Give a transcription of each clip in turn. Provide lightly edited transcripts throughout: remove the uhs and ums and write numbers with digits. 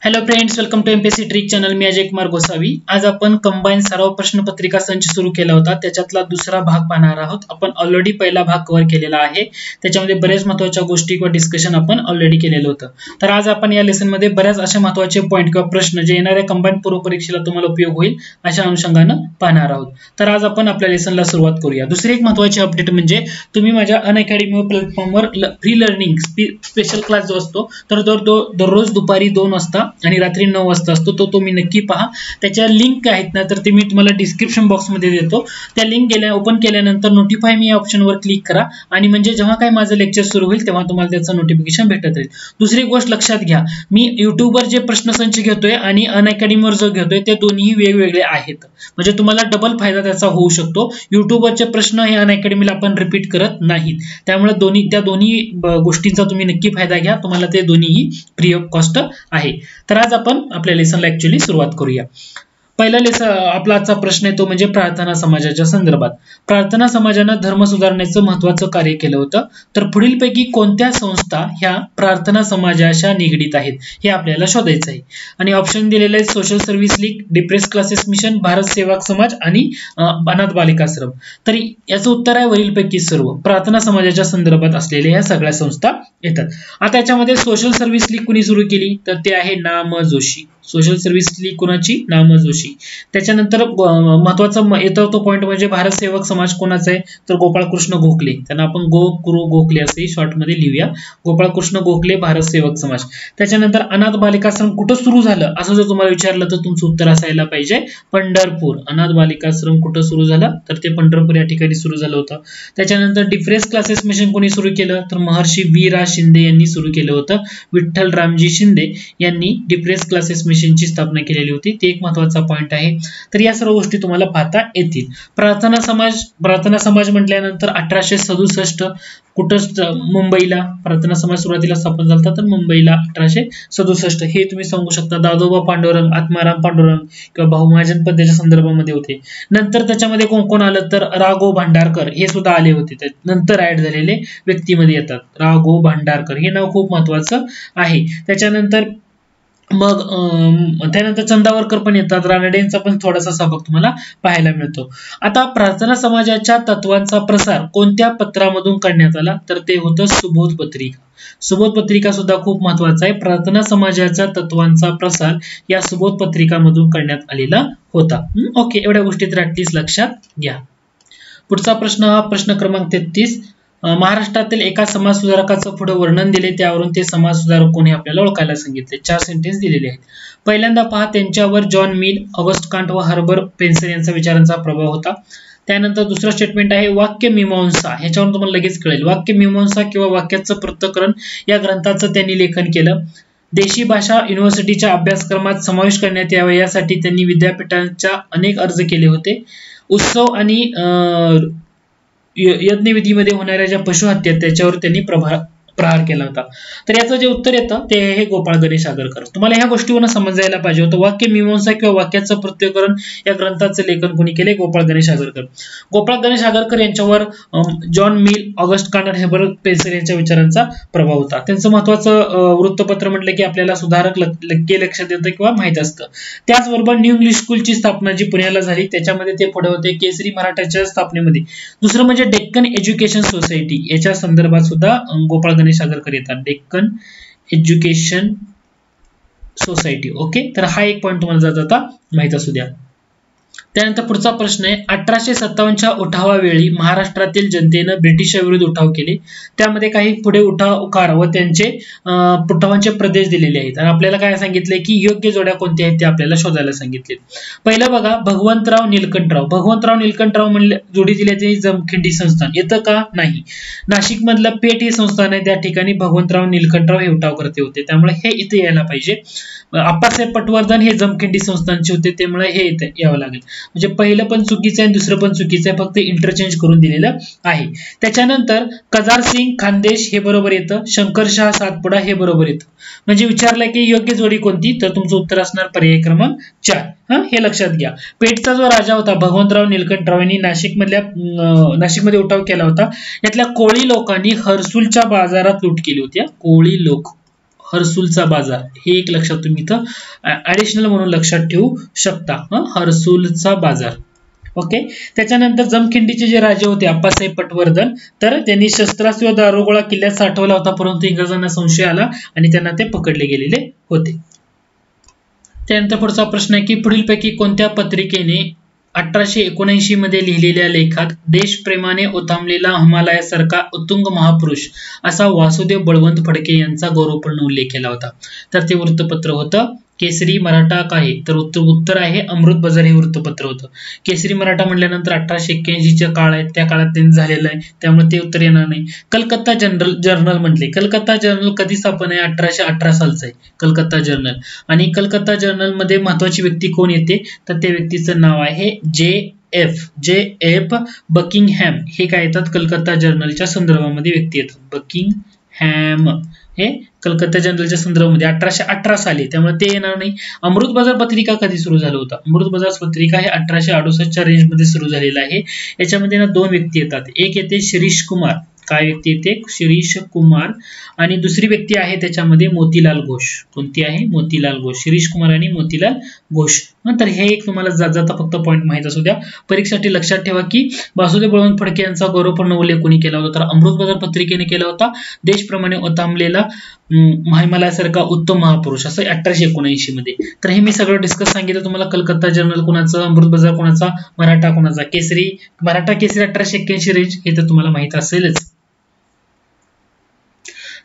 Hello friends, welcome to MPSC trick channel. मी अजय कुमार गोसावी. आज आपण कंबाईन सराव प्रश्नपत्रिका संच सुरू केला होता. त्याच्यातला दुसरा भाग पाहणार आहोत. आपण ऑलरेडी पहिला भाग कव्हर केलेला आहे. त्याच्यामध्ये बरेच महत्त्वाच्या गोष्टी किंवा डिस्कशन आपण ऑलरेडी केलेलं होतं. तर आज आपण या लेसन मध्ये बऱ्याच अशा महत्त्वाचे पॉईंट किंवा प्रश्न जे येणाऱ्या कंबाईन पूर्व परीक्षेला तुम्हाला उपयोग होईल अशा अनुषंगाने पाहणार आहोत. तर आज आपण आपल्या लेसनला सुरुवात करूया. दुसरी एक महत्त्वाची अपडेट म्हणजे तुम्ही माझ्या अनअकॅडमी प्लॅटफॉर्मवर फ्री लर्निंग स्पेशल क्लास जो असतो तर दररोज दुपारी 2 वाजता आणि रात्री 9 वाजता असतो. तो तुम्ही नक्की पहा. त्याच्या लिंक आहेत ना तर ते मी तुम्हाला डिस्क्रिप्शन बॉक्स मध्ये देतो. त्या लिंक ओपन केल्यानंतर नोटिफाय मी या ऑप्शनवर क्लिक करा आणि म्हणजे जेव्हा काही माझं लेक्चर सुरू होईल तेव्हा तुम्हाला त्याचं नोटिफिकेशन भेटत राहील. दुसरी गोष्ट लक्षात घ्या, मी युट्यूबवर जे प्रश्नसंच घेतोय आणि अनअकॅडमीवर जो घेतोय ते दोन्ही वेगवेगळे आहेत. म्हणजे तुम्हाला डबल फायदा त्याचा होऊ शकतो. युट्यूबवरचे प्रश्न हे अनअकॅडमीला आपण रिपीट करत नाहीत. त्यामुळे त्या दोन्ही गोष्टींचा तुम्ही नक्की फायदा घ्या. तुम्हाला ते दोन्हीही फ्री ऑफ कॉस्ट आहे. तर आज आपण आपल्या लेसनला ऍक्च्युअली सुरुवात करूया. पहिला लेसन आपला आजचा प्रश्न आहे तो म्हणजे प्रार्थना समाजाच्या संदर्भात. प्रार्थना समाजानं धर्म सुधारण्याचं महत्त्वाचं कार्य केलं होतं. तर पुढीलपैकी कोणत्या संस्था ह्या प्रार्थना समाजाच्या निगडीत आहेत हे आपल्याला शोधायचं आहे. आणि ऑप्शन दिलेले आहेत social service league, depress classes mission, Bharat सेवक समाज आणि अनाथ बालिकाश्रम. तर याचं उत्तर आहे वरीलपैकी सर्व. प्रार्थना समाजाच्या संदर्भात असलेल्या ह्या सगळ्या संस्था येतात. आता याच्यामध्ये सोशल सर्व्हिस लीग कुणी सुरू केली तर ते आहे ना. म. जोशी. सोशल सर्व्हिस लीग कुणाची? ना. म. जोशी. त्याच्यानंतर महत्वाचा येतो तो पॉइंट म्हणजे भारत सेवक समाज कोणाचा आहे तर गोपाळकृष्ण गोखले. त्यांना आपण गोखले असे शॉर्ट मध्ये लिहूया. गोपाळकृष्ण गोखले भारत सेवक समाज. त्याच्यानंतर अनाथ बालिकाश्रम कुठं सुरू झालं असं जर तुम्हाला विचारलं तर तुमचं उत्तर असायला पाहिजे पंढरपूर. अनाथ बालिकाश्रम कुठं सुरू झालं तर ते पंढरपूर या ठिकाणी सुरू झालं होतं. त्याच्यानंतर डिप्रेस क्लासेस मिशन कोणी सुरू केलं तर महर्षी वी. रा. शिंदे यांनी सुरू केलं होतं. विठ्ठल रामजी शिंदे यांनी डिप्रेस क्लासेस मिशनची स्थापना केलेली होती. ते एक महत्वाचा पॉइंट आहे. तर या सर्व गोष्टी तुम्हाला पाहता येतील. प्रार्थना समाज म्हटल्यानंतर 1867 कुठं? मुंबईला प्रार्थना समाज सुरुवातीला स्थापन झाला तर मुंबईला 1867. हे तुम्ही सांगू शकता. दादोबा पांडुरंग, आत्माराम पांडुरंग किंवा भाऊ महाजन पद्धतीच्या संदर्भामध्ये होते. नंतर त्याच्यामध्ये कोण कोण आलं तर राघव भांडारकर हे सुद्धा आले होते. नंतर ऍड झालेले व्यक्तीमध्ये येतात. राघव भांडारकर हे नाव खूप महत्वाचं आहे. त्याच्यानंतर मग त्यानंतर चंदावरकर पण येतात. रानडेंचा पण थोडासा सहभाग तुम्हाला पाहायला मिळतो. आता प्रार्थना समाजाच्या तत्वांचा प्रसार कोणत्या पत्रामधून करण्यात आला तर ते होतं सुबोध पत्रिका. सुबोध पत्रिका सुद्धा खूप महत्वाचा आहे. प्रार्थना समाजाच्या तत्वांचा प्रसार या सुबोध पत्रिकामधून करण्यात आलेला होता. ओके, एवढ्या गोष्टी तर ऍटलीस्ट लक्षात घ्या. पुढचा प्रश्न हा प्रश्न क्रमांक 33. महाराष्ट्रातील एका समाज सुधारकाचं पुढे वर्णन दिले, त्यावरून ते समाज सुधारक कोण हे आपल्याला ओळखायला सांगितले. 4 सेंटेन्स दिलेले आहेत. पहिल्यांदा पहा, त्यांच्यावर जॉन मिल, ऑगस्ट कांट व हर्बर्ट स्पेन्सर यांचा विचारांचा प्रभाव होता. त्यानंतर दुसरं स्टेटमेंट आहे वाक्य मीमांसा. ह्याच्यावरून तुम्हाला लगेच कळेल. वाक्य मीमांसा किंवा वाक्याचं पृथक्करण या ग्रंथाचं त्यांनी लेखन केलं. देशी भाषा युनिव्हर्सिटीच्या अभ्यासक्रमात समावेश करण्यात यावे यासाठी त्यांनी विद्यापीठांच्या अनेक अर्ज केले होते. उत्सव आणि यज्ञविधीमध्ये होणाऱ्या ज्या पशुहत्या त्याच्यावर त्यांनी प्रहार केला होता. तर याचं जे उत्तर येतं ते आहे गोपाळ गणेश आगरकर. तुम्हाला ह्या गोष्टीवरून समजायला पाहिजे होतं. वाक्य मीमांसा किंवा वाक्याचं प्रत्ययकरण या ग्रंथाचं लेखन कोणी केले? गोपाळ गणेश आगरकर. गोपाळ गणेश आगरकर यांच्यावर John mill, August can't, Herbert Spencer यांच्या विचारांचा प्रभाव होता. त्यांचं महत्वाचं वृत्तपत्र म्हटलं की आपल्याला सुधारक लक्षात येतं किंवा माहित असतं. त्याचबरोबर न्यू इंग्लिश स्कूलची स्थापना जी पुण्याला झाली त्याच्यामध्ये ते पुढे होते. केसरी मराठाच्या स्थापनेमध्ये. दुसरं म्हणजे डेक्कन एज्युकेशन सोसायटी याच्या संदर्भात सुद्धा गोपाळ गणेश आगरकर येतात. Deccan education society. ओके, तर हा एक पॉइंट तुम्हाला जाता माहित असू द्या. त्यानंतर पुढचा प्रश्न आहे 1857च्या उठावावेळी महाराष्ट्रातील जनतेनं ब्रिटिशांविरुद्ध उठाव केले. त्यामध्ये काही पुढे उठावकार व त्यांचे उठावांचे प्रदेश दिलेले आहेत. आणि आपल्याला काय सांगितलंय की योग्य जोड्या कोणत्या आहेत ते आपल्याला शोधायला सांगितले. पहिलं बघा, भगवंतराव निलकंठराव. भगवंतराव निलकंठराव म्हणले जोडी दिल्याचे जमखिंडी संस्थान येतं का? नाही. नाशिक मधलं पेठ हे संस्थान आहे. त्या ठिकाणी भगवंतराव निलकंठराव हे उठावकर्ते होते. त्यामुळे हे इथे यायला पाहिजे. आप्पासाहेब पटवर्धन हे जमखिंडी संस्थानचे होते. त्यामुळे हे इथे यावं लागेल. म्हणजे पहिलं पण चुकीचं आहे आणि दुसरं पण चुकीचं आहे. फक्त इंटरचेंज करून दिलेलं आहे. त्याच्यानंतर कजार सिंग खानदेश हे बरोबर येतं. शंकरशाह सातपुडा हे बरोबर येतं. म्हणजे विचारलं की योग्य जोडी कोणती तर तुमचं उत्तर असणार पर्याय क्रमांक 4. हे लक्षात घ्या. पेठचा जो राजा होता भगवंतराव निलकंठराव यांनी नाशिकमध्ये उठाव केला होता. यातल्या कोळी लोकांनी हर्सुलच्या बाजारात लूट केली होती. कोळी लोक हर्सुलचा बाजार हे एक लक्षात तुम्ही इथं ऍडिशनल म्हणून लक्षात ठेवू शकता. हर्सुलचा बाजार. ओके. त्याच्यानंतर जमखिंडीचे जे राजे होते अप्पासाहेब पटवर्धन, तर त्यांनी शस्त्रास्त्र व दारुगोळा किल्ल्यात साठवला होता, परंतु इंग्रजांना संशय आला आणि त्यांना ते पकडले गेलेले होते. त्यानंतर पुढचा प्रश्न आहे की पुढीलपैकी कोणत्या पत्रिकेने 1879 मध्ये लिहिलेल्या लेखात देशप्रेमाने ओथंबलेला हिमालयासारखा उत्तुंग महापुरुष असा वासुदेव बळवंत फडके यांचा गौरवपूर्ण उल्लेख केला होता? तर ते वृत्तपत्र होतं केसरी मराठा काय? तर उत्तर आहे अमृत बाजार हे वृत्तपत्र होतं. केसरी मराठा म्हटल्यानंतर 1881 काळ आहे, त्या काळात त्यांनी झालेलं आहे, त्यामुळे ते उत्तर येणार नाही. कलकत्ता जर्नल म्हटले. कलकत्ता जर्नल कधी स्थापन आहे? 1818 सालचं आहे कलकत्ता जर्नल. आणि कलकत्ता जर्नल मध्ये महत्वाची व्यक्ती कोण येते? तर त्या व्यक्तीचं नाव आहे जे एफ बकिंगहॅम. हे काय येतात? कलकत्ता जर्नलच्या संदर्भामध्ये व्यक्ती येतात. बकिंगहॅम हे कलकत्ता जर्नलच्या संदर्भामध्ये 1818 साली, त्यामुळे ते येणार नाही. अमृत बाजार पत्रिका कधी सुरू झालं होतं? अमृत बाजार पत्रिका हे 1868च्या रेंज मध्ये सुरू झालेलं आहे. याच्यामध्ये ना दोन व्यक्ती येतात. एक येते शिरीष कुमार. काय व्यक्ती येते? शिरीष कुमार. आणि दुसरी व्यक्ती आहे त्याच्यामध्ये मोतीलाल घोष. कोणती आहे? मोतीलाल घोष. शिरीष कुमार आणि मोतीलाल घोष. तर हे एक तुम्हाला जाता फक्त पॉईंट माहित असू द्या. परीक्षेसाठी लक्षात ठेवा की वासुदेव बळवंत फडके यांचा गौरवपूर्ण उल्लेख कोणी केला होता? तर अमृत बाजार पत्रिकेने केला होता. देशप्रमाणे ओथंबलेला हिमालयासारखा उत्तम महापुरुष असं 1879 मध्ये. तर हे मी सगळं डिस्कस सांगितलं तुम्हाला. कलकत्ता जर्नल कोणाचं, अमृत बाजार कोणाचा, मराठा कोणाचा, मराठा केसरी 1881 रेंज हे तर तुम्हाला माहित असेलच.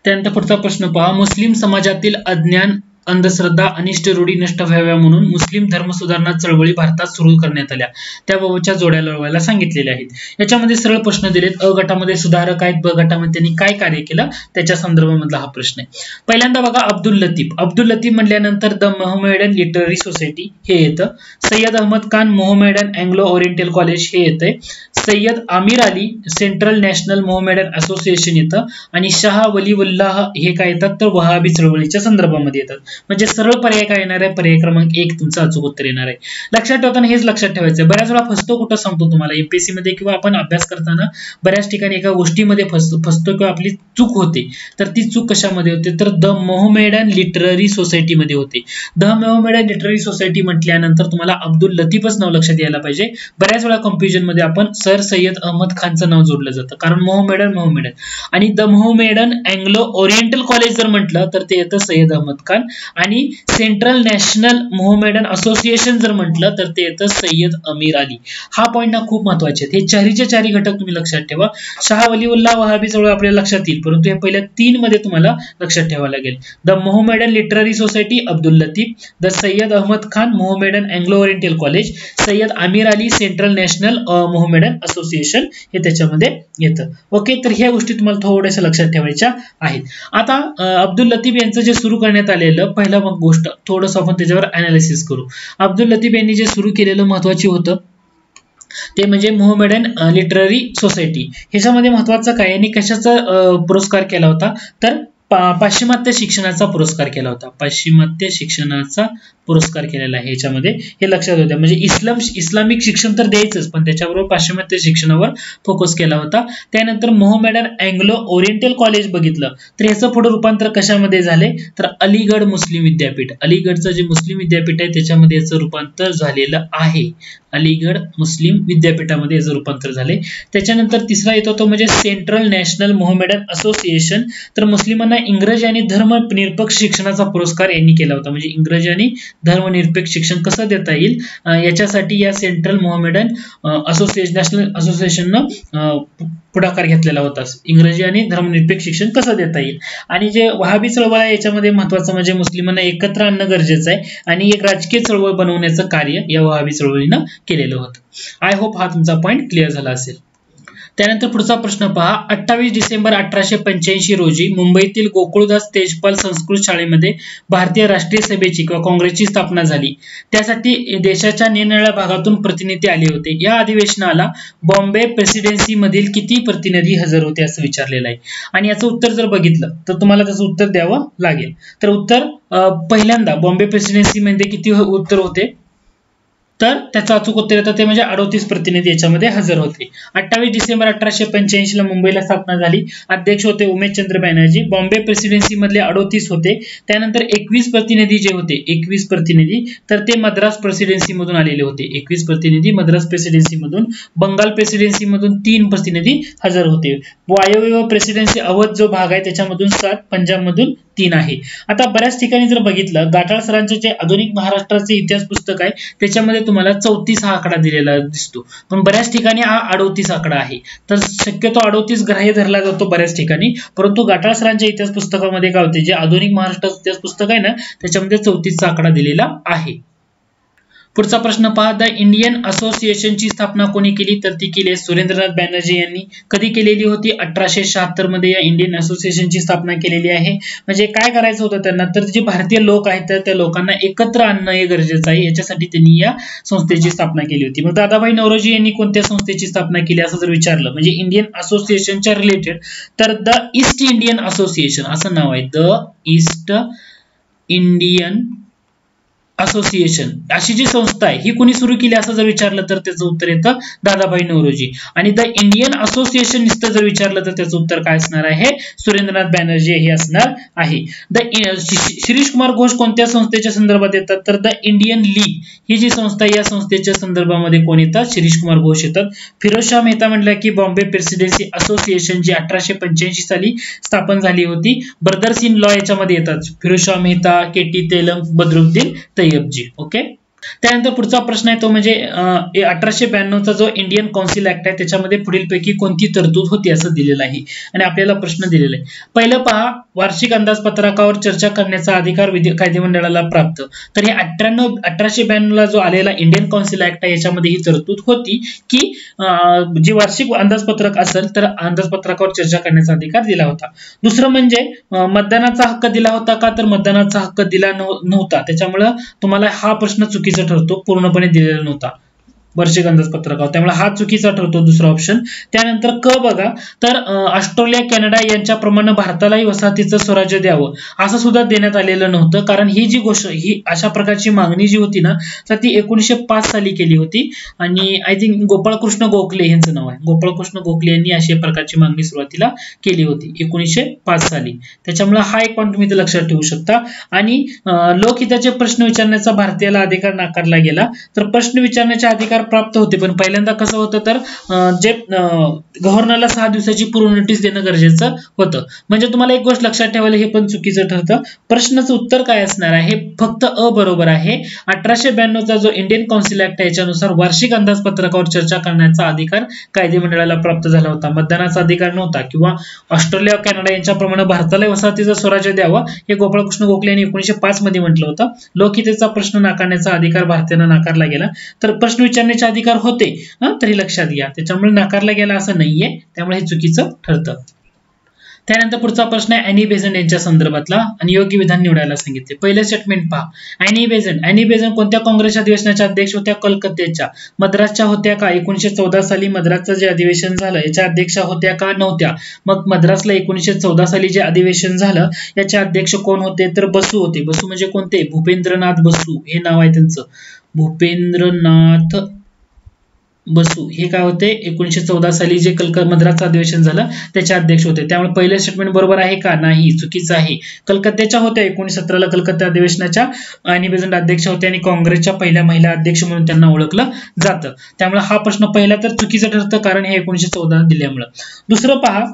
त्यानंतर पुढचा प्रश्न पहा. मुस्लिम समाजातील अज्ञान, अंधश्रद्धा, अनिष्ट रूढी नष्ट व्हाव्या म्हणून मुस्लिम धर्म सुधारणा चळवळी भारतात सुरू करण्यात आल्या. त्याबाबतच्या जोड्या लढवायला सांगितलेल्या आहेत. याच्यामध्ये सरळ प्रश्न दिलेत. अ गटामध्ये सुधारक आहेत, ब गटामध्ये त्यांनी काय कार्य केलं त्याच्या संदर्भामधला हा प्रश्न आहे. पहिल्यांदा बघा अब्दुल लतीफ. अब्दुल लतीफ म्हटल्यानंतर द मोहम्मेडन लिटररी सोसायटी हे येतं. Syed Ahmad Khan Mohammedan Anglo Oriental college हे येतंय. Syed Ameer Ali central national Mohammedan association येतं. आणि शाह वलीउल्लाह हे काय येतात? तर वहाबी चळवळीच्या संदर्भामध्ये येतात. म्हणजे सरळ पर्याय काय येणार आहे? पर्याय क्रमांक 1 तुमचं अचूक उत्तर येणार आहे. लक्षात ठेवताना हेच लक्षात ठेवायचं. बऱ्याच वेळा फसतो कुठं सांगतो तुम्हाला. एमपीएससी मध्ये किंवा आपण अभ्यास करताना बऱ्याच ठिकाणी एका गोष्टीमध्ये फसतो किंवा आपली चूक होते. तर ती चूक कशामध्ये होते? तर द मोहम्मेडन लिटररी सोसायटी मध्ये होते. द मोहम्मेडन लिटररी सोसायटी म्हटल्यानंतर तुम्हाला अब्दुल लतीफच नाव लक्षात यायला पाहिजे. बऱ्याच वेळा कन्फ्युजन मध्ये आपण सर सय्यद अहमद खानचं नाव जोडलं जातं, कारण मोहम्मेडन आणि द मोहम्मेडन अँग्लो ओरिएंटल कॉलेज जर म्हटलं तर ते येतं सय्यद अहमद खान. आणि सेंट्रल नॅशनल मोहम्मेडन असोसिएशन जर म्हटलं तर ते येतं सय्यद आमिर अली. हा पॉईंट ना खूप महत्वाचे आहेत. हे चारीचे चारी घटक तुम्ही लक्षात ठेवा. शाह वलीउल्लाह वहाबी चळवळ आपल्याला लक्षात येईल, परंतु हे पहिल्या 3 मध्ये तुम्हाला लक्षात ठेवावं लागेल. The Mohammedan literary society Abdul Latif, the Syed Ahmad Khan Mohammedan Anglo Oriental college, Syed Ameer Ali central national Mohammedan association हे त्याच्यामध्ये येतं. ओके. तर ह्या गोष्टी तुम्हाला थोड्याशा लक्षात ठेवायच्या आहेत. आता अब्दुल लतीफ यांचं जे सुरू करण्यात आलेलं पहिला मग गोष्ट थोडंसं आपण त्याच्यावर अनालिसिस करू. अब्दुल लतीफ यांनी जे सुरू केलेलं महत्वाचे होतं ते म्हणजे मोहम्मेडन लिटररी सोसायटी. ह्याच्यामध्ये महत्वाचं काय, यांनी कशाचा पुरस्कार केला होता? तर पाश्चिमात्य शिक्षणाचा पुरस्कार केला होता. पाश्चिमात्य शिक्षणाचा पुरस्कार केलेला आहे. याच्यामध्ये हे लक्षात होतं. म्हणजे इस्लामिक शिक्षण तर द्यायचंच, पण त्याच्याबरोबर पाश्चिमात्य शिक्षणावर फोकस केला होता. त्यानंतर मोहम्मेडन अँग्लो ओरिएंटल कॉलेज बघितलं तर याचं पुढे रूपांतर कशामध्ये झाले? तर अलीगड मुस्लिम विद्यापीठ. अलीगडचं जे मुस्लिम विद्यापीठ आहे त्याच्यामध्ये याचं रूपांतर झालेलं आहे. अलीगड मुस्लिम विद्यापीठामध्ये याचं रूपांतर झाले. त्याच्यानंतर तिसरा येतो तो म्हणजे सेंट्रल नॅशनल मोहम्मेडन असोसिएशन. तर मुस्लिमांना इंग्रजी आणि धर्मनिरपेक्ष शिक्षणाचा पुरस्कार यांनी केला होता. म्हणजे इंग्रजी आणि धर्मनिरपेक्ष शिक्षण कसं देता येईल याच्यासाठी या सेंट्रल मोहम्मेडन नॅशनल असोसिएशननं पुढाकार घेतलेला होता. इंग्रजी आणि धर्मनिरपेक्ष शिक्षण कसं देता येईल. आणि जे वहाबी चळवळ आहे याच्यामध्ये महत्वाचं म्हणजे मुस्लिमांना एकत्र आणणं गरजेचं आहे आणि एक राजकीय चळवळ बनवण्याचं कार्य या वहाबी चळवळीनं केलेलं होतं. आय होप हा तुमचा पॉईंट क्लिअर झाला असेल. त्यानंतर पुढचा प्रश्न पहा. 28 डिसेंबर 1885 रोजी मुंबईतील गोकुळदास तेजपाल संस्कृत शाळेमध्ये भारतीय राष्ट्रीय सभेची किंवा काँग्रेसची स्थापना झाली. त्यासाठी देशाच्या निरनिराळ्या भागातून प्रतिनिधी आले होते. या अधिवेशनाला बॉम्बे प्रेसिडेन्सी मधील किती प्रतिनिधी हजर होते असं विचारलेलं आहे. आणि याचं उत्तर जर बघितलं तर तुम्हाला त्याचं उत्तर द्यावं लागेल. तर उत्तर पहिल्यांदा बॉम्बे प्रेसिडेन्सी मध्ये किती उत्तर होते? तर त्याचं अचूक उत्तर येतं ते म्हणजे 38 प्रतिनिधी याच्यामध्ये हजर होते. 28 डिसेंबर 1885 ला मुंबईला स्थापना झाली. अध्यक्ष होते उमेशचंद्र बॅनर्जी. बॉम्बे प्रेसिडेन्सी मधले 38 होते. त्यानंतर 21 प्रतिनिधी जे होते 21 प्रतिनिधी तर ते मद्रास प्रेसिडेन्सी मधून आलेले होते. 21 प्रतिनिधी मद्रास प्रेसिडेन्सी मधून. बंगाल प्रेसिडेन्सी मधून 3 प्रतिनिधी हजर होते. वायव्य प्रेसिडेन्सी अवध जो भाग आहे त्याच्यामधून 7, पंजाब मधून 3 आहे. आता बऱ्याच ठिकाणी जर बघितलं गाठाळ सरांचे जे आधुनिक महाराष्ट्राचे इतिहास पुस्तक आहे त्याच्यामध्ये तुम्हाला 34 हा आकडा दिलेला दिसतो, पण बऱ्याच ठिकाणी हा 38 आकडा आहे. तर शक्यतो 38 ग्राह्य धरला जातो बऱ्याच ठिकाणी, परंतु गाठाळ सरांच्या इतिहास पुस्तकामध्ये काय होते जे आधुनिक महाराष्ट्राचे इतिहास पुस्तक आहे ना त्याच्यामध्ये 34 चा आकडा दिलेला आहे. पुढचा प्रश्न पहा. द इंडियन असोसिएशनची स्थापना कोणी केली तर ती केली सुरेंद्रनाथ बॅनर्जी यांनी. कधी केलेली होती? 1876 मध्ये या इंडियन असोसिएशनची स्थापना केलेली आहे. म्हणजे काय करायचं होतं त्यांना तर जे भारतीय लोक आहेत तर त्या लोकांना एकत्र आणणं हे गरजेचं आहे, याच्यासाठी त्यांनी या संस्थेची स्थापना केली होती. मग दादाभाई नौरोजी यांनी कोणत्या संस्थेची स्थापना केली असं जर विचारलं म्हणजे इंडियन असोसिएशनच्या रिलेटेड तर द ईस्ट इंडियन असोसिएशन असं नाव आहे. द ईस्ट इंडियन असोसिएशन अशी जी संस्था आहे ही कोणी सुरू केली असं जर विचारलं तर त्याचं उत्तर येतं दादाभाई नौरोजी. आणि द इंडियन असोसिएशन नुसतं जर विचारलं तर त्याचं उत्तर काय असणार आहे? सुरेंद्रनाथ बॅनर्जी हे असणार आहे. शिरीष कुमार घोष कोणत्या संस्थेच्या संदर्भात येतात तर द इंडियन लीग ही जी संस्था आहे या संस्थेच्या संदर्भामध्ये कोण येतात? शिरीष कुमार घोष येतात. फिरोजशाह मेहता म्हटलं की बॉम्बे प्रेसिडेन्सी असोसिएशन जी 1885 साली स्थापन झाली होती. ब्रदर्स इन लॉ याच्यामध्ये येतात फिरोजशाह मेहता, केटी तेलंग, बद्रुद्दीन तय्यबजी. ओके. त्यानंतर पुढचा प्रश्न आहे तो म्हणजे 1892 चा जो इंडियन काउन्सिल ऍक्ट आहे त्याच्यामध्ये पुढीलपैकी कोणती तरतूद होती असं दिलेलं आहे आणि आपल्याला प्रश्न दिलेला आहे. पहिलं पहा, वार्षिक अंदाजपत्रकावर चर्चा करण्याचा अधिकार कायदेमंडळाला प्राप्त. तर हे 1892 ला जो आलेला इंडियन काउन्सिल ऍक्ट आहे याच्यामध्ये ही तरतूद होती की जे वार्षिक अंदाजपत्रक असेल तर अंदाजपत्रकावर चर्चा करण्याचा अधिकार दिला होता. दुसरं म्हणजे मतदानाचा हक्क दिला होता का तर मतदानाचा हक्क दिला नव्हता. त्याच्यामुळे तुम्हाला हा प्रश्न चुकीचा ठरतो, पूर्णपणे दिलेला नव्हता वार्षिक अंदाजपत्रकावर, त्यामुळे हा चुकीचा ठरतो दुसरा ऑप्शन. त्यानंतर क बघा तर ऑस्ट्रेलिया कॅनडा यांच्याप्रमाणे भारतालाही वसाहतीचं स्वराज्य द्यावं असं सुद्धा देण्यात आलेलं नव्हतं, कारण ही जी गोष्ट ही अशा प्रकारची मागणी जी होती ना तर ती 1905 साली केली होती आणि आय थिंक गोपाळकृष्ण गोखले यांचं नाव आहे. गोपाळकृष्ण गोखले यांनी अशा प्रकारची मागणी सुरुवातीला केली होती 1905 साली. त्याच्यामुळे हा एक पॉईंट तुम्ही लक्षात ठेवू शकता. आणि लोकहिताचे प्रश्न विचारण्याचा भारतीयाला अधिकार नाकारला गेला. तर प्रश्न विचारण्याचे अधिकार प्राप्त होते, पण पहिल्यांदा कसं होतं तर जे गव्हर्नरला 6 दिवसाची पूर्व नोटीस देणं गरजेचं होतं. म्हणजे तुम्हाला एक गोष्ट लक्षात ठेवायला हे पण चुकीचं ठरतं. प्रश्नाचं उत्तर काय असणार आहे? फक्त अ बरोबर आहे. 1892 चा जो इंडियन काउन्सिल ऍक्ट आहे याच्यानुसार वार्षिक अंदाजपत्रकावर चर्चा करण्याचा अधिकार कायदेमंडळाला प्राप्त झाला होता, मतदानाचा अधिकार नव्हता. किंवा ऑस्ट्रेलिया कॅनडा यांच्याप्रमाणे भारताला वसाहतीचं स्वराज्य द्यावं हे गोपाळकृष्ण गोखले यांनी 1905 मध्ये म्हटलं होतं. लोकहितेचा प्रश्न नाकारण्याचा अधिकार भारतीयांना नाकारला गेला. तर प्रश्न विचारण्याचे अधिकार होते तरी लक्षात घ्या, त्याच्यामुळे नाकारला गेला असं नाहीये, त्यामुळे हे चुकीचं ठरतं. त्यानंतर पुढचा प्रश्न आहे ॲनी बेझंट यांच्या संदर्भातला आणि योग्य विधान निवडायला सांगितले. पहिलं स्टेटमेंट पहा. ॲनी बेझंट कोणत्या काँग्रेस अधिवेशनाच्या अध्यक्ष होत्या? कलकत्त्याच्या. मद्रासच्या होत्या का? 1914 साली मद्रासचं जे अधिवेशन झालं याच्या अध्यक्षा होत्या का? नव्हत्या. मग मद्रासला 1914 साली जे अधिवेशन झालं याचे अध्यक्ष कोण होते? तर बसू होते. बसू म्हणजे कोणते? भूपेंद्रनाथ बसू हे नाव आहे त्यांचं. भूपेंद्रनाथ बसू हे काय होते? 1914 साली जे मद्रासचं अधिवेशन झालं त्याचे अध्यक्ष होते. त्यामुळे पहिलं स्टेटमेंट बरोबर आहे का? नाही, चुकीचं आहे. कलकत्त्याच्या होत्या 1917 ला कलकत्ता अधिवेशनाच्या ॲनी बेझंट अध्यक्ष होत्या आणि काँग्रेसच्या पहिल्या महिला अध्यक्ष म्हणून त्यांना ओळखलं जातं. त्यामुळे हा प्रश्न पहिला तर चुकीचं ठरतं, कारण हे 1914 दिल्यामुळे. दुसरं पहा,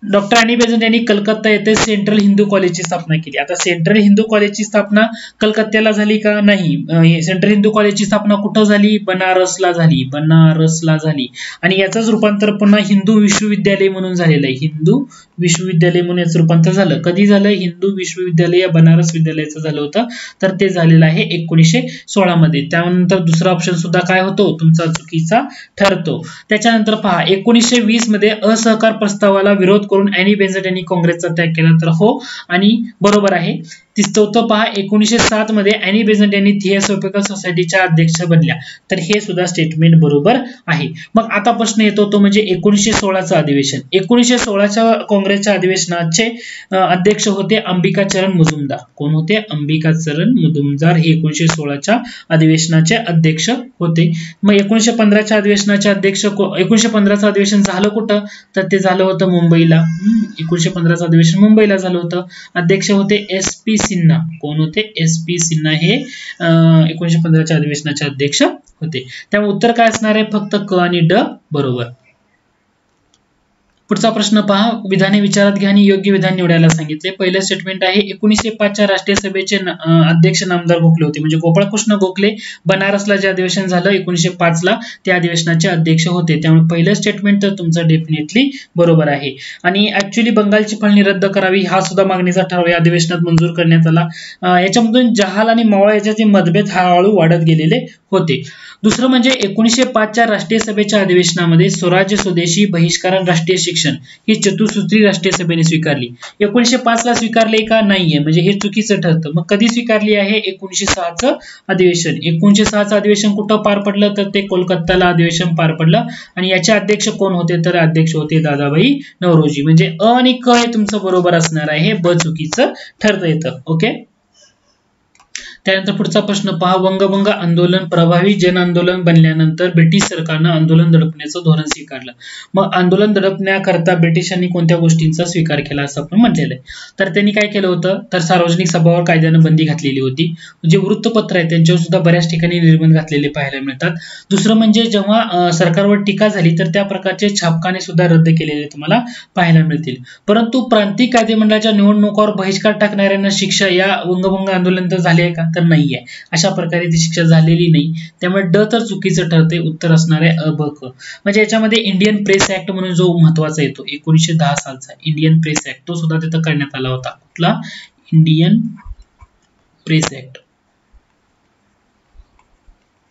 डॉक्टर ॲनी बेझंट यांनी कलकत्ता येथे सेंट्रल हिंदू कॉलेजची स्थापना केली. आता सेंट्रल हिंदू कॉलेजची स्थापना कलकत्त्याला झाली का? नाही. सेंट्रल हिंदू कॉलेजची स्थापना कुठं झाली? बनारसला झाली. बनारसला झाली. आणि याचंच रूपांतर पुन्हा हिंदू विश्वविद्यालय म्हणून झालेलं आहे. हिंदू विश्वविद्यालय म्हणून याचं रूपांतर झालं. कधी झालं? हिंदू विश्वविद्यालय या बनारस विद्यालयाचं झालं होतं, तर ते झालेलं आहे 1916 मध्ये. त्यानंतर दुसरा ऑप्शन सुद्धा काय होतो? तुमचा चुकीचा ठरतो. त्याच्यानंतर पहा, 1920 मध्ये असहकार प्रस्तावाला विरोध करून ॲनी बेझंट यांनी काँग्रेसचा त्याग केला. तर हो आणि बरोबर आहे. चौथं पहा 1907 मध्ये ॲनी बेझंट यांनी थिओसॉफिकल सोसायटीच्या अध्यक्ष बनल्या, तर हे सुद्धा स्टेटमेंट बरोबर आहे. मग आता प्रश्न येतो तो म्हणजे 1916चं अधिवेशन. 1916च्या काँग्रेसच्या अधिवेशनाचे अध्यक्ष होते अंबिकाचरण मुजुमदार. कोण होते? अंबिकाचरण मुजुमदार हे 1916च्या अधिवेशनाचे अध्यक्ष होते. मग 1915च्या अधिवेशनाचे अध्यक्ष 1915चं अधिवेशन झालं कुठं? तर ते झालं होतं मुंबईला. 1915चं अधिवेशन मुंबईला झालं होतं. अध्यक्ष होते SP सिन्हा. कोण होते? SP सिन्हा हे 1915च्या अधिवेशनाचे अध्यक्ष होते. त्यामुळे उत्तर काय असणार आहे? फक्त क आणि ड बरोबर. पुढचा प्रश्न पहा, विधाने विचारात घ्या आणि योग्य विधान निवडायला सांगितले. पहिलं स्टेटमेंट आहे 1905च्या राष्ट्रीय सभेचे अध्यक्ष नामदार गोखले होते. म्हणजे गोपाळकृष्ण गोखले बनारसला जे अधिवेशन झालं 1905 ला त्या अधिवेशनाचे अध्यक्ष होते. त्यामुळे पहिलं स्टेटमेंट तर तुमचं डेफिनेटली बरोबर आहे. आणि ऍक्च्युअली बंगालची फाळणी रद्द करावी हा सुद्धा मागणीचा ठराव या अधिवेशनात मंजूर करण्यात आला. याच्यामधून जहाल आणि मावळा याच्याचे मतभेद हळूहळू वाढत गेलेले होते. दुसरं म्हणजे 1905च्या राष्ट्रीय सभेच्या अधिवेशनामध्ये स्वराज्य स्वदेशी बहिष्करण राष्ट्रीय शिक्षण ही चतुसूत्री राष्ट्रीय सभेने स्वीकारली. 1905 ला स्वीकारले का? नाहीये, म्हणजे हे चुकीचं ठरतं. मग कधी स्वीकारली आहे? 1906चं अधिवेशन. 1906चं अधिवेशन कुठं पार पडलं? तर ते कोलकाताला अधिवेशन पार पडलं. आणि याचे अध्यक्ष कोण होते? तर अध्यक्ष होते दादाभाई नौरोजी. म्हणजे अ आणि क हे तुमचं बरोबर असणार आहे, ब चुकीचं ठरतं येतं. ओके. त्यानंतर पुढचा प्रश्न पहा, वंगभंग आंदोलन प्रभावी जन आंदोलन बनल्यानंतर ब्रिटिश सरकारनं आंदोलन दडपण्याचं धोरण स्वीकारलं. मग आंदोलन दडपण्याकरता ब्रिटिशांनी कोणत्या गोष्टींचा स्वीकार केला असं आपण म्हटलेलं आहे. तर त्यांनी काय केलं होतं? तर सार्वजनिक सभावर कायद्यानं बंदी घातलेली होती. जे वृत्तपत्र आहे त्यांच्यावर सुद्धा बऱ्याच ठिकाणी निर्बंध घातलेले पाहायला मिळतात. दुसरं म्हणजे जेव्हा सरकारवर टीका झाली तर त्या प्रकारचे छापखाने सुद्धा रद्द केलेले तुम्हाला पाहायला मिळतील. परंतु प्रांतिक कायदेमंडळाच्या निवडणुकांवर बहिष्कार टाकणाऱ्यांना शिक्षा या वंगभंग आंदोलन तर झाले आहे का? तर नाहीये. अशा प्रकारे ती शिक्षा झालेली नाही. त्यामुळे ड तर चुकीचं ठरते. उत्तर असणार आहे अ, ब, क. म्हणजे याच्यामध्ये इंडियन प्रेस ऍक्ट म्हणून जो महत्वाचा येतो 1910 सालचा इंडियन प्रेस ऍक्ट तो सुद्धा तिथं करण्यात आला होता. कुठला? Indian press act.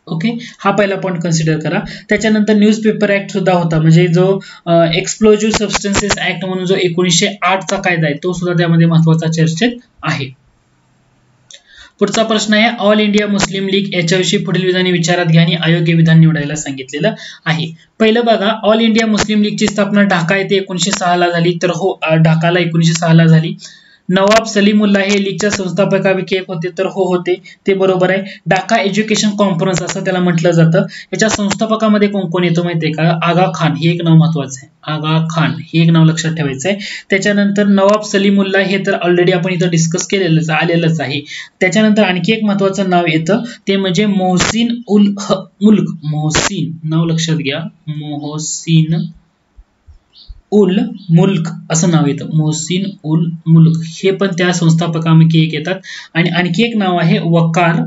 ओके, हा पहिला पॉइंट कन्सिडर करा. त्याच्यानंतर न्यूजपेपर ऍक्ट सुद्धा होता. म्हणजे जो एक्सप्लोजिव्ह सबस्टन्सेस ऍक्ट म्हणून जो 1908चा कायदा आहे तो सुद्धा त्यामध्ये महत्वाचा चर्चेत आहे. पुढचा प्रश्न आहे ऑल इंडिया मुस्लिम लीग याच्याविषयी पुढील विधाने विचारात घ्या आणि अयोग्य विधान निवडायला सांगितलेलं आहे. पहिलं बघा, ऑल इंडिया मुस्लिम लीगची स्थापना ढाका येथे 1906 ला झाली. तर हो, ढाकाला 1906 ला झाली. नवाब सलीमुल्लाह हे लीगच्या संस्थापकांपैकी एक होते. तर हो होते, ते बरोबर आहे. ढाका एज्युकेशन कॉन्फरन्स असं त्याला म्हटलं जातं. याच्या संस्थापकामध्ये कोण कोण येतो माहितीये का? आगा खान हे एक नाव महत्वाचं आहे. आगा खान हे एक नाव लक्षात ठेवायचं आहे. त्याच्यानंतर नवाब सलीमुल्लाह हे तर ऑलरेडी आपण इथं डिस्कस केलेलंच आलेलंच आहे. त्याच्यानंतर आणखी एक महत्वाचं नाव येतं ते म्हणजे मोहसिन उल मुल्क. मोहसिन नाव लक्षात घ्या, मोहसिन उल मुल्क असं नाव येतं. मोहसिन उल मुल्क हे पण त्या संस्थापकांपैकी एक येतात. आणि आणखी एक नाव आहे वकार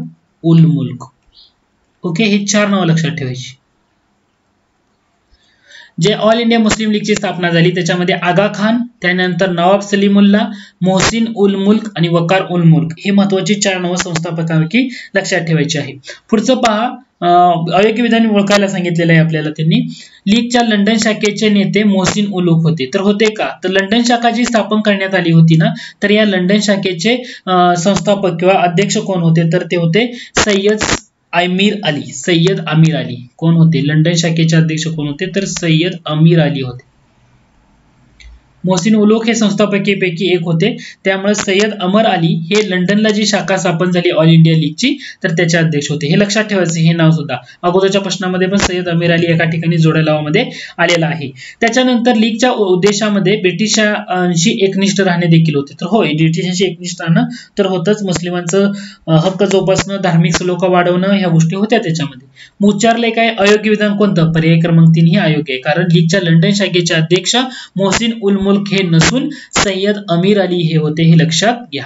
उल मुल्क. ओके, हे चार नाव लक्षात ठेवायची. जे ऑल इंडिया मुस्लिम लीगची स्थापना झाली त्याच्यामध्ये आगा खान, त्यानंतर नवाब सलीमुल्लाह, मोहसिन उल मुल्क आणि वकार उल मुल्क हे महत्वाची चार नाव संस्थापकांपैकी लक्षात ठेवायची आहे. पुढचं पहा, अयोग्य विधान ओळखायला सांगितलेलं आहे आपल्याला. त्यांनी लीगच्या लंडन शाखेचे नेते मोहसिन उलूक होते. तर होते का? तर लंडन शाखा जी स्थापन करण्यात आली होती ना, तर या लंडन शाखेचे संस्थापक किंवा अध्यक्ष कोण होते? तर ते होते सय्यद अमीर अली. सय्यद अमीर अली कोण होते? लंडन शाखेचे अध्यक्ष कोण होते? तर सय्यद अमीर अली होते. मोहसिन उलूक हे संस्थापकांपैकी एक होते. त्यामुळे सय्यद अमर अली हे लंडनला जी शाखा स्थापन झाली ऑल इंडिया लीगची तर त्याचे अध्यक्ष होते. हे लक्षात ठेवायचं हे नाव सुद्धा. अगोदरच्या प्रश्नामध्ये पण सय्यद अमीर अली एका ठिकाणी जोड्या लावामध्ये आलेला आहे. त्याच्यानंतर लीगच्या उद्देशामध्ये ब्रिटिशांशी एकनिष्ठ राहणे देखील होते. तर होय, ब्रिटिशांशी एकनिष्ठ राहणं तर होतच. मुस्लिमांचं हक्क जोपासणं, धार्मिक सलोखा वाढवणं ह्या गोष्टी होत्या त्याच्यामध्ये. उच्चारलंय काय? अयोग्य विधान कोणतं? पर्याय क्रमांक 3 ही अयोग्य आहे. कारण लीगच्या लंडन शाखेचे अध्यक्ष मोहसिन उल मुल्क हे नसून सय्यद अमीर अली हे होते, हे लक्षात घ्या.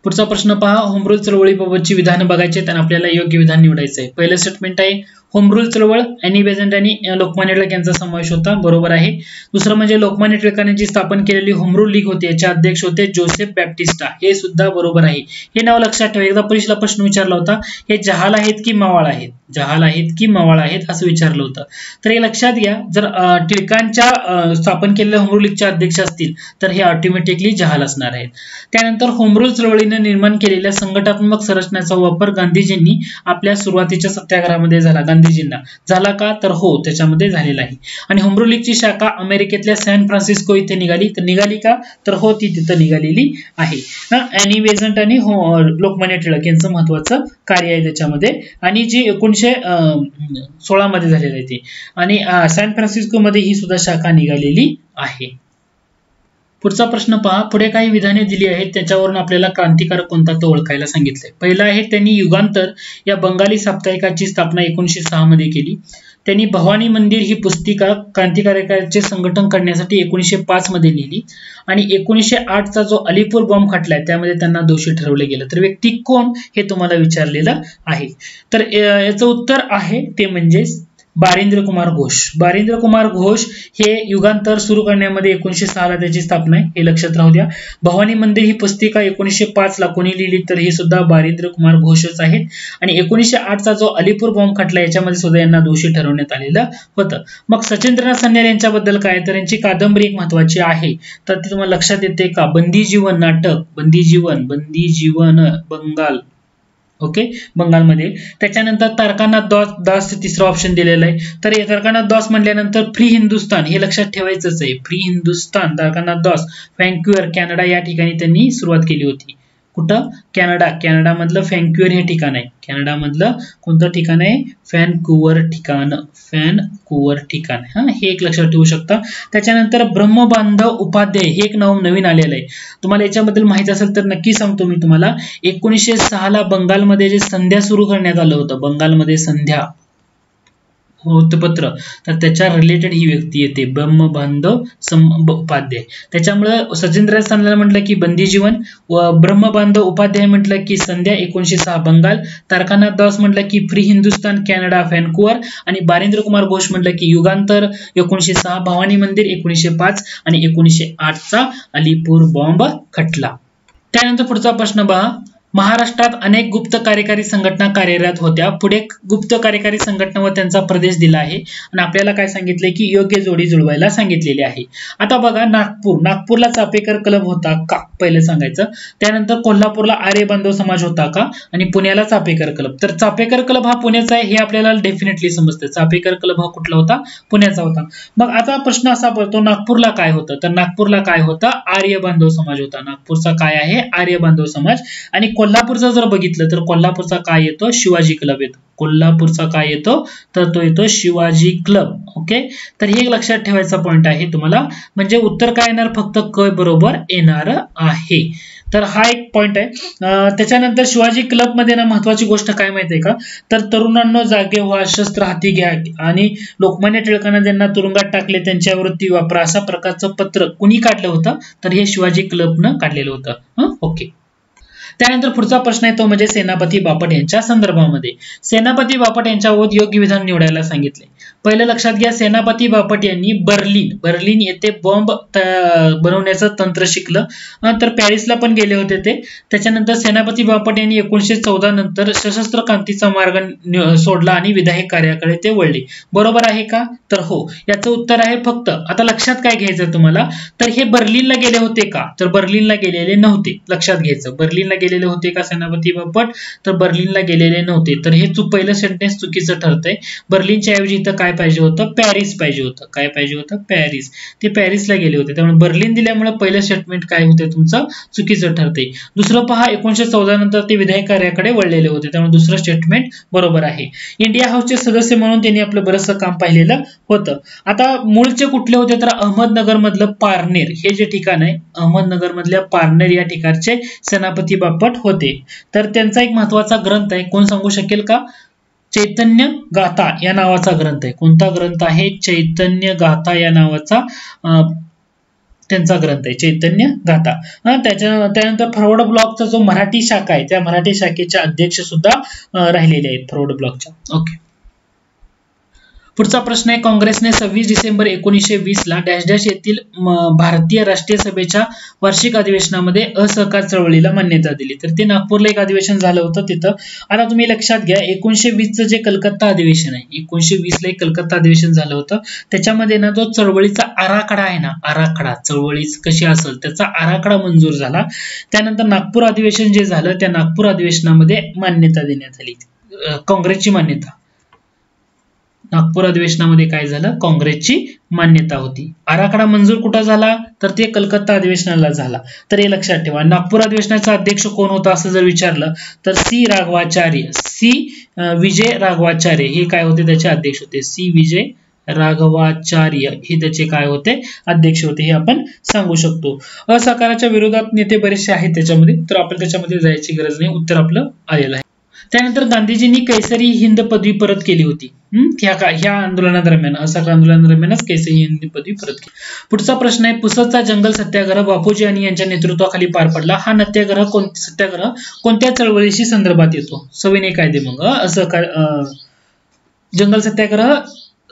पुढचा प्रश्न पहा, होम रूल चळवळीबाबतची विधानं बघायची आणि आपल्याला योग्य विधान निवडायचं आहे. पहिलं स्टेटमेंट आहे होम रूल चळवळ ॲनी बेझंट आणि लोकमान्य टिळक यांचा समावेश होता. बरोबर आहे. दुसरं म्हणजे लोकमान्य टिळकांनी जी स्थापन केलेली होम रूल लीग होती याचे अध्यक्ष होते जोसेफ बॅप्टिस्टा. हे सुद्धा बरोबर आहे. हे नाव लक्षात ठेवा. एकदा परीक्षेला प्रश्न विचारला होता हे जहाल आहेत की मावळ आहेत? जहाल आहेत की मवाळ आहेत असं विचारलं होतं. तर हे लक्षात घ्या, जर टिळकांच्या स्थापन केलेल्या होम रूल लीगचे अध्यक्ष असतील तर हे ऑटोमॅटिकली जहाल असणार आहेत. त्यानंतर होम रूल चळवळीने निर्माण केलेल्या संघटनात्मक संरचनेचा वापर गांधीजींनी आपल्या सुरुवातीच्या सत्याग्रहामध्ये झाला. गांधीजींना झाला का, तर हो, त्याच्यामध्ये झालेला आहे. आणि होम रूल लीगची शाखा अमेरिकेतल्या सॅन फ्रान्सिस्को इथे निघाली. तर निघाली का, तर हो, ती तिथं निघालेली आहे. अॅनी बेझंट आणि लोकमान्य टिळक यांचं महत्वाचं कार्य आहे त्याच्यामध्ये. आणि जी 1916 मध्ये झालेली आहे ती. आणि सॅन फ्रान्सिस्को मध्ये ही सुद्धा शाखा निघालेली आहे. पुढचा प्रश्न पहा. पुढे काही विधाने दिली आहेत, त्याच्यावरून आपल्याला क्रांतिकारक कोणता तो ओळखायला सांगितलंय. पहिला आहे, त्यांनी युगांतर या बंगाली साप्ताहिकाची स्थापना 1906 मध्ये केली. त्यांनी भवानी मंदिर ही पुस्तिका क्रांतिकारकांचे संघटन करण्यासाठी 1905 मध्ये लिहिली. आणि 1908 चा जो अलीपूर बॉम्ब खटला आहे त्यामध्ये त्यांना दोषी ठरवले गेलं. तर व्यक्ती कोण हे तुम्हाला विचारलेलं आहे. तर याचं उत्तर आहे ते म्हणजे बारिंद्र कुमार घोष. बारिंद्र कुमार घोष हे युगांतर सुरू करण्यामध्ये 1906 ला त्याची स्थापना आहे, हे लक्षात राहू द्या. भवानी मंदिर ही पुस्तिका 1905 ला कोणी लिहिली, तर हे सुद्धा बारिंद्र कुमार घोषच आहेत. आणि 1908 चा जो अलीपूर बॉम्ब खटला याच्यामध्ये सुद्धा यांना दोषी ठरवण्यात आलेलं होतं. मग सचिंद्रनाथ सन्याल यांच्याबद्दल काय, तर यांची कादंबरी एक महत्वाची आहे, तर ती तुम्हाला लक्षात येते का, बंदी जीवन नाटक. बंदी जीवन बंगाल, ओके, बंगालमध्ये. त्याच्यानंतर तारकानाथ दास तिसरा ऑप्शन दिलेला आहे. तर तारकानाथ दास म्हटल्यानंतर फ्री हिंदुस्तान हे लक्षात ठेवायचंच आहे. फ्री हिंदुस्तान, तारकानाथ दास. व्हँक्युअर, कॅनडा या ठिकाणी त्यांनी सुरुवात केली होती. कुठं, कॅनडा मधलं व्हँक्युअर हे ठिकाण आहे. कॅनडा मधलं कोणतं ठिकाण आहे, व्हॅनकुव्हर ठिकाण. हे एक लक्षात ठेवू शकता. त्याच्यानंतर ब्रह्मबांधव उपाध्याय हे एक नाव नवीन आलेलं आहे. तुम्हाला याच्याबद्दल माहित असेल तर नक्की सांगतो मी तुम्हाला. 1906 ला बंगालमध्ये जे संध्या सुरू करण्यात आलं होतं, बंगालमध्ये संध्या वृत्तपत्र, तर त्याच्या रिलेटेड ही व्यक्ती येते, ब्रह्मबांधव उपाध्याय. त्याच्यामुळे सचिंद्रनाथ सन्याल म्हटलं की बंदी जीवन, व ब्रह्मबांधव उपाध्याय म्हटलं की संध्या 1906 बंगाल, तारकानाथ दास म्हटलं की फ्री हिंदुस्तान कॅनडा व्हॅनकुव्हर, आणि बारिंद्र कुमार घोष म्हटलं की युगांतर 1906, भवानी मंदिर 1905 आणि 1908 चा अलीपूर बॉम्ब खटला. त्यानंतर पुढचा प्रश्न पहा. महाराष्ट्रात अनेक गुप्त कार्यकारी संघटना कार्यरत होत्या. पुढे गुप्त कार्यकारी संघटना व त्यांचा प्रदेश दिला आहे आणि आपल्याला काय सांगितलंय की योग्य जोडी जुळवायला सांगितलेली आहे. आता बघा, नागपूरला चापेकर क्लब होता का, पहिलं सांगायचं. त्यानंतर कोल्हापूरला आर्य बांधव समाज होता का, आणि पुण्याला चापेकर क्लब. तर चापेकर क्लब हा पुण्याचा आहे हे आपल्याला डेफिनेटली समजतं. चापेकर क्लब हा कुठला होता, पुण्याचा होता. मग आता प्रश्न असा पडतो, नागपूरला काय होतं, तर नागपूरला काय होतं, आर्य बांधव समाज होता. नागपूरचा काय आहे, आर्य बांधव समाज. आणि कोल्हापूरचा जर बघितलं तर कोल्हापूरचा काय येतो, शिवाजी क्लब येतो. कोल्हापूरचा काय येतो, तर तो येतो शिवाजी क्लब. ओके, तर हे एक लक्षात ठेवायचा पॉइंट आहे तुम्हाला. म्हणजे उत्तर काय येणार, फक्त क बरोबर येणार आहे. तर हा एक पॉइंट आहे. त्याच्यानंतर शिवाजी क्लब मध्ये ना महत्वाची गोष्ट काय माहितीये का, तर तरुणांनो जागे व्हा, शस्त्र हाती घ्या, आणि लोकमान्य टिळकांना ज्यांना तुरुंगात टाकले त्यांच्यावरती वापरा, अशा प्रकारचं पत्र कुणी काढलं होतं, तर हे शिवाजी क्लबनं काढलेलं होतं. ओके. त्यानंतर पुढचा प्रश्न आहे तो म्हणजे सेनापती बापट यांच्या संदर्भामध्ये. सेनापती बापट यांच्यावर योग्य विधान निवडायला सांगितले. पहिलं लक्षात घ्या, सेनापती बापट यांनी बर्लिन येथे बॉम्ब बनवण्याचं तंत्र शिकलं. तर पॅरिसला पण गेले होते ते. त्याच्यानंतर सेनापती बापट यांनी 1914 नंतर सशस्त्र क्रांतीचा मार्ग सोडला आणि विधायक कार्याकडे ते वळले. बरोबर आहे का, तर हो. याचं उत्तर आहे फक्त. आता लक्षात काय घ्यायचं तुम्हाला, तर हे बर्लिनला गेले होते का, तर बर्लिनला गेलेले नव्हते. लक्षात घ्यायचं, बर्लिनला गेलेले होते का सेनापती बापट, तर बर्लिनला गेलेले नव्हते. तर हे पहिलं सेंटेन्स चुकीचं ठरतंय. बर्लिनच्या ऐवजी इथं काय पाहिजे होतं, पॅरिस पाहिजे होतं. काय पाहिजे होतं, पॅरिस. ते पॅरिसला गेले होते, त्यामुळे बर्लिन दिल्यामुळे पहिलं स्टेटमेंट काय होते तुमचं, चुकीचं ठरतंय. दुसरं पहा, 1914 नंतर ते विधायक कार्याकडे वळलेले होते, त्यामुळे दुसरं स्टेटमेंट बरोबर आहे. इंडिया हाऊसचे सदस्य म्हणून त्यांनी आपलं बरंचसं काम पाहिलेलं होतं. आता मूळचे कुठले होते, तर अहमदनगर मधलं पारनेर हे जे ठिकाण आहे, अहमदनगर मधल्या पारनेर या ठिकाणचे सेनापती बापट होते. तर त्यांचा एक महत्वाचा ग्रंथ आहे, कोण सांगू शकेल का, चैतन्य गाथा या नावाचा ग्रंथ आहे. कोणता ग्रंथ आहे, चैतन्य गाथा या नावाचा त्यांचा ग्रंथ आहे, चैतन्य गाथा. त्यानंतर फॉरवर्ड ब्लॉकचा जो मराठी शाखा आहे, त्या मराठी शाखेचे अध्यक्ष सुद्धा राहिलेले आहेत फॉरवर्ड ब्लॉकच्या. ओके. पुढचा प्रश्न आहे, काँग्रेसने 26 डिसेंबर 1920 ला डॅश डॅश येथील भारतीय राष्ट्रीय सभेच्या वार्षिक अधिवेशनामध्ये असहकार चळवळीला मान्यता दिली. तर ते नागपूरला एक अधिवेशन झालं होतं तिथं. आता तुम्ही लक्षात घ्या, 1920 चं जे कलकत्ता अधिवेशन आहे, 1920 ला एक कलकत्ता अधिवेशन झालं होतं. त्याच्यामध्ये ना जो चळवळीचा आराखडा आहे ना, आराखडा चळवळी कशी असेल त्याचा आराखडा मंजूर झाला. त्यानंतर नागपूर अधिवेशन जे झालं त्या नागपूर अधिवेशनामध्ये मान्यता देण्यात आली, काँग्रेसची मान्यता. नागपूर अधिवेशनामध्ये काय झालं, काँग्रेसची मान्यता होती. आराखडा मंजूर कुठं झाला, तर ते कलकत्ता अधिवेशनाला झाला. तर हे लक्षात ठेवा. नागपूर अधिवेशनाचा अध्यक्ष कोण होता असं जर विचारलं तर सी राघवाचार्य, विजय राघवाचार्य हे काय होते, त्याचे अध्यक्ष होते. विजय राघवाचार्य हे त्याचे काय होते, अध्यक्ष होते, हे आपण सांगू शकतो. असहकाराच्या विरोधात नेते बरेचसे आहेत त्याच्यामध्ये, तर आपण त्याच्यामध्ये जायची गरज नाही, उत्तर आपलं आलेलं आहे. त्यानंतर गांधीजींनी कैसरी हिंद पदवी परत केली होती. ह्या आंदोलनादरम्यान, असहकार आंदोलनादरम्यानच कैसरी हिंद पदवी परत केली. पुढचा प्रश्न आहे, पुसदचा जंगल सत्याग्रह बापूजी आणि यांच्या नेतृत्वाखाली पार पडला. हा सत्याग्रह कोणत्या चळवळीशी संदर्भात येतो? सविनय कायदेभंग. असहकार जंगल सत्याग्रह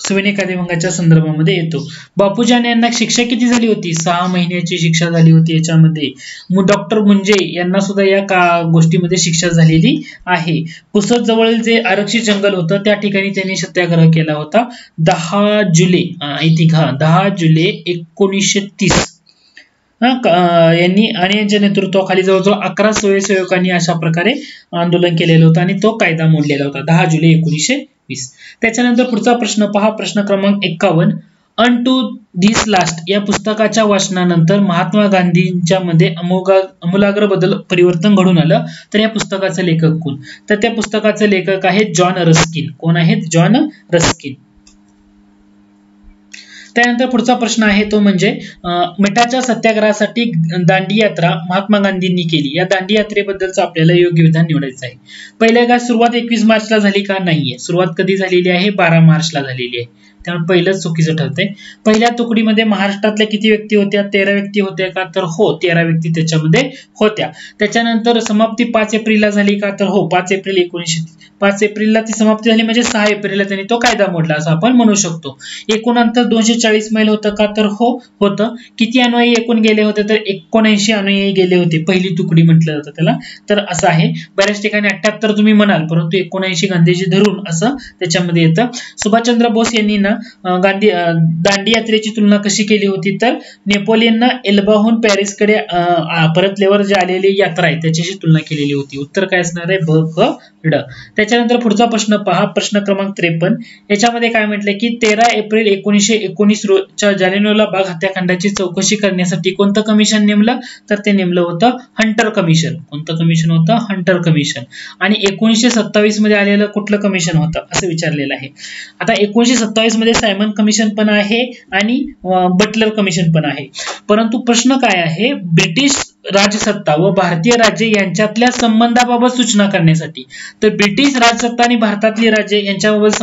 सविनय कायदेभंगाच्या संदर्भामध्ये येतो. बापूजी यांना शिक्षा किती झाली होती? 6 महिन्याची शिक्षा झाली होती. याच्यामध्ये डॉक्टर मुंजे यांना सुद्धा या गोष्टीमध्ये शिक्षा झालेली आहे. पुसद जवळील जे आरक्षित जंगल होतं त्या ठिकाणी त्यांनी सत्याग्रह केला होता. 10 जुलै 1930 यांनी आणि यांच्या नेतृत्वाखाली जवळजवळ 11 स्वयंसेवकांनी अशा प्रकारे आंदोलन केलेलं होतं आणि तो कायदा मोडलेला होता 10 जुलै 1920. त्याच्यानंतर पुढचा प्रश्न पहा, प्रश्न क्रमांक 51. अन टू धिस लास्ट या पुस्तकाच्या वाचनानंतर महात्मा गांधींच्या मध्ये आमूलाग्र बदल परिवर्तन घडून आलं. तर या पुस्तकाचे लेखक कोण? तर त्या पुस्तकाचे लेखक आहेत जॉन रस्किन. कोण आहेत? John Ruskin. त्यानंतर पुढचा प्रश्न आहे तो म्हणजे मिठाच्या सत्याग्रहासाठी दांडी यात्रा महात्मा गांधींनी केली. या दांडी यात्रेबद्दलचं आपल्याला योग्य विधान निवडायचं आहे. पहिल्या का सुरुवात 21 मार्चला झाली का? नाहीये. सुरुवात कधी झालेली आहे? 12 मार्चला झालेली आहे. त्यामुळे पहिलंच चुकीचं ठरतंय. पहिल्या तुकडीमध्ये महाराष्ट्रातल्या किती व्यक्ती होत्या? 13 व्यक्ती होत्या का? तर हो, 13 व्यक्ती त्याच्यामध्ये होत्या. त्याच्यानंतर समाप्ती 5 एप्रिलला झाली का? तर हो, 5 एप्रिलला ती समाप्ती झाली, म्हणजे 6 एप्रिलला त्यांनी तो कायदा मोडला असं आपण म्हणू शकतो. एकूण अंतर 240 मैल होतं का? तर हो, होतं. किती अनुयायी एकूण गेले होते? तर 79 अनुयायी गेले होते. पहिली तुकडी म्हटलं जातं त्याला. तर असं आहे. बऱ्याच ठिकाणी 78 तुम्ही म्हणाल, परंतु 79 गांधीजी धरून असं त्याच्यामध्ये येतं. सुभाषचंद्र बोस यांनी ना दांडी यात्रेची तुलना कशी केली होती? तर नेपोलियनना एल्बाहून पॅरिसकडे परतल्यावर जी आलेली यात्रा आहे त्याच्याशी तुलना केलेली होती. उत्तर काय असणार आहे? ब, क, ड. त्याच्यानंतर पुढचा प्रश्न पहा, प्रश्न क्रमांक 53. याच्यामध्ये काय म्हटलंय की 13 एप्रिल 1919 रोजच्या जालियनवाला बाग हत्याकांडाची चौकशी करण्यासाठी कोणतं कमिशन नेमलं? तर ते नेमलं होतं हंटर कमिशन. कोणतं कमिशन होतं? Hunter commission. आणि 1927 मध्ये आलेलं कुठलं कमिशन होतं असं विचारलेलं आहे. आता 1927 मध्ये सायमन कमिशन पण आहे आणि बटलर कमिशन पण आहे. परंतु प्रश्न काय आहे? ब्रिटिश राजसत्ता व भारतीय राज्य यांच्यातल्या संबंधाबाबत सूचना करण्यासाठी. तर ब्रिटिश राजसत्ता आणि भारतातली राज्य यांच्याबाबत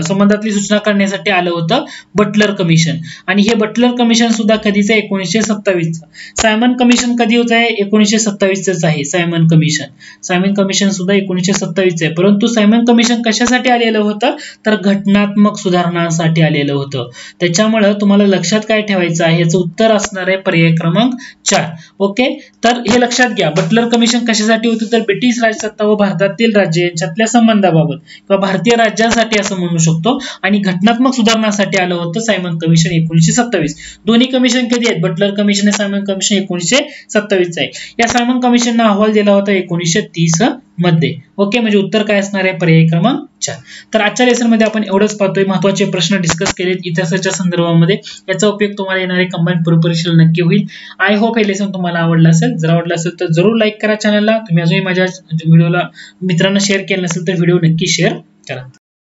संबंधातली सूचना करण्यासाठी आलं होतं बटलर कमिशन. आणि हे बटलर कमिशन सुद्धा कधीच आहे? 1927. सायमन कमिशन कधी होत आहे? 1927 आहे सायमन कमिशन. सायमन कमिशन सुद्धा 1927 आहे. परंतु सायमन कमिशन कशासाठी आलेलं होतं? तर घटनात्मक सुधारणांसाठी आलेलं होतं. त्याच्यामुळे तुम्हाला लक्षात काय ठेवायचं आहे? याचं उत्तर असणार आहे पर्याय क्रमांक 4. ओके, तर हे लक्षात घ्या. बटलर कमिशन कशासाठी होतं? तर ब्रिटिश राजसत्ता व भारतातील राज्य यांच्यातल्या संबंधाबाबत किंवा भारतीय राज्यांसाठी असं म्हणू शकतो. आणि घटनात्मक सुधारणासाठी आलं होतं सायमन कमिशन 1927. दोन्ही कमिशन कधी आहेत? बटलर कमिशन आणि सायमन कमिशन 1927 आहे. या सायमन कमिशनने अहवाल दिला होता 1930 मध्ये. ओके, म्हणजे उत्तर काय असणार आहे? पर्याय क्रमांक 4. तर आजच्या लेसन मध्ये आपण एवढंच पाहतोय. महत्त्वाचे प्रश्न डिस्कस केलेत इतिहासाच्या संदर्भामध्ये. याचा उपयोग तुम्हाला येणारे कंबाईन पूर्वपरीक्षेला नक्की होईल. आय होप हे लेसन तुम्हाला आवडलं असेल. जर आवडलं असेल तर जरूर लाईक करा चॅनलला. तुम्ही अजूनही माझ्या व्हिडिओला मित्रांना शेअर केलं नसेल तर व्हिडिओ नक्की शेअर करा.